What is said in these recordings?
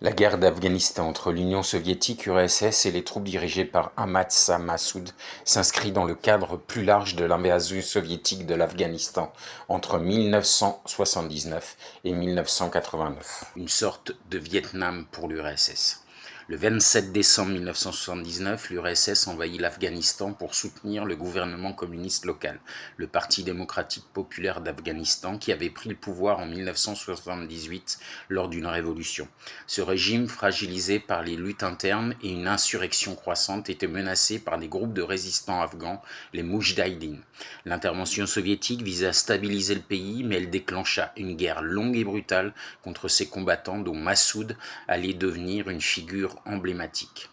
La guerre d'Afghanistan entre l'Union soviétique (URSS) et les troupes dirigées par Ahmad Shah Massoud s'inscrit dans le cadre plus large de l'invasion soviétique de l'Afghanistan entre 1979 et 1989, une sorte de Vietnam pour l'URSS. Le 27 décembre 1979, l'URSS envahit l'Afghanistan pour soutenir le gouvernement communiste local, le Parti démocratique populaire d'Afghanistan, qui avait pris le pouvoir en 1978 lors d'une révolution. Ce régime, fragilisé par les luttes internes et une insurrection croissante, était menacé par des groupes de résistants afghans, les Moudjahidines. L'intervention soviétique visait à stabiliser le pays, mais elle déclencha une guerre longue et brutale contre ces combattants dont Massoud allait devenir une figure emblématique.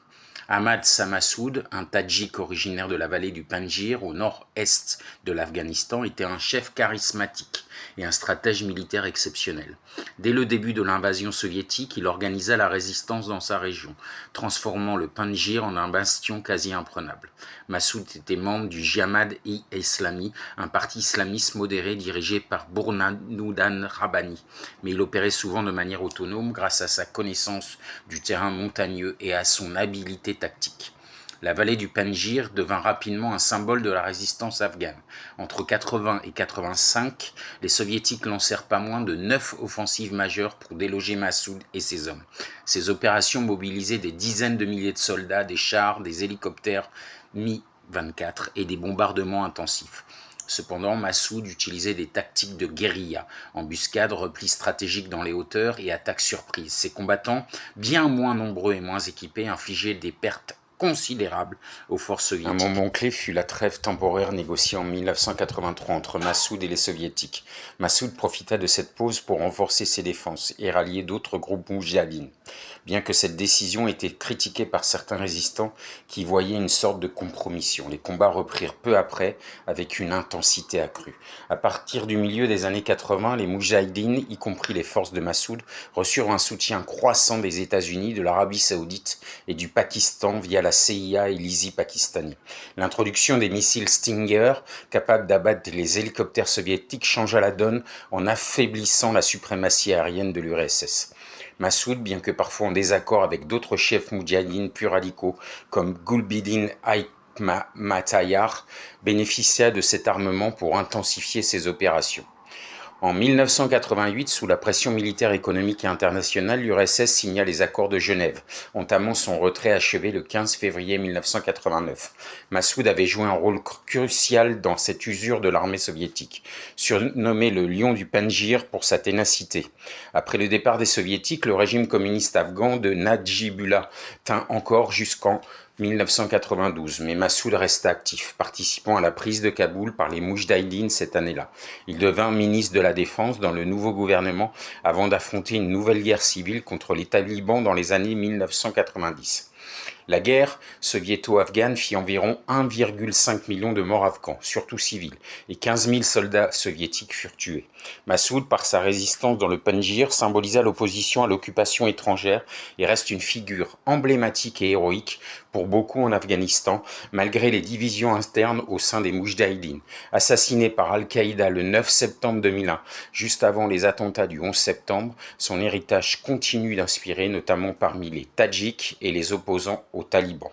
Ahmad Shah Massoud, un Tadjik originaire de la vallée du Panjshir au nord-est de l'Afghanistan, était un chef charismatique et un stratège militaire exceptionnel. Dès le début de l'invasion soviétique, il organisa la résistance dans sa région, transformant le Panjshir en un bastion quasi imprenable. Massoud était membre du Jamaat-e-Islami, un parti islamiste modéré dirigé par Burhanuddin Rabbani, mais il opérait souvent de manière autonome grâce à sa connaissance du terrain montagneux et à son habileté tactique. La vallée du Panjshir devint rapidement un symbole de la résistance afghane. Entre 80 et 85, les soviétiques lancèrent pas moins de 9 offensives majeures pour déloger Massoud et ses hommes. Ces opérations mobilisaient des dizaines de milliers de soldats, des chars, des hélicoptères Mi-24 et des bombardements intensifs. Cependant, Massoud utilisait des tactiques de guérilla, embuscades, replis stratégiques dans les hauteurs et attaques surprises. Ces combattants, bien moins nombreux et moins équipés, infligeaient des pertes considérables aux forces soviétiques. Un moment clé fut la trêve temporaire négociée en 1983 entre Massoud et les soviétiques. Massoud profita de cette pause pour renforcer ses défenses et rallier d'autres groupes moudjahidines. Bien que cette décision ait été critiquée par certains résistants qui voyaient une sorte de compromission, les combats reprirent peu après avec une intensité accrue. À partir du milieu des années 80, les moudjahidines, y compris les forces de Massoud, reçurent un soutien croissant des États-Unis, de l'Arabie saoudite et du Pakistan via la CIA et l'ISI pakistani. L'introduction des missiles Stinger, capables d'abattre les hélicoptères soviétiques, changea la donne en affaiblissant la suprématie aérienne de l'URSS. Massoud, bien que parfois en désaccord avec d'autres chefs moudjahidines plus radicaux comme Gulbuddin Aytmatayar, bénéficia de cet armement pour intensifier ses opérations. En 1988, sous la pression militaire, économique et internationale, l'URSS signa les accords de Genève, entamant son retrait achevé le 15 février 1989. Massoud avait joué un rôle crucial dans cette usure de l'armée soviétique, surnommé le Lion du Panjshir pour sa ténacité. Après le départ des soviétiques, le régime communiste afghan de Najibullah tint encore jusqu'en 1992, mais Massoud resta actif, participant à la prise de Kaboul par les Moudjahidines cette année-là. Il devint ministre de la Défense dans le nouveau gouvernement avant d'affronter une nouvelle guerre civile contre les talibans dans les années 1990. La guerre soviéto-afghane fit environ 1,5 million de morts afghans, surtout civils, et 15 000 soldats soviétiques furent tués. Massoud, par sa résistance dans le Panjshir, symbolisa l'opposition à l'occupation étrangère et reste une figure emblématique et héroïque pour beaucoup en Afghanistan, malgré les divisions internes au sein des Moudjahidines. Assassiné par Al-Qaïda le 9 septembre 2001, juste avant les attentats du 11 septembre, son héritage continue d'inspirer, notamment parmi les Tadjiks et les opposants aux talibans.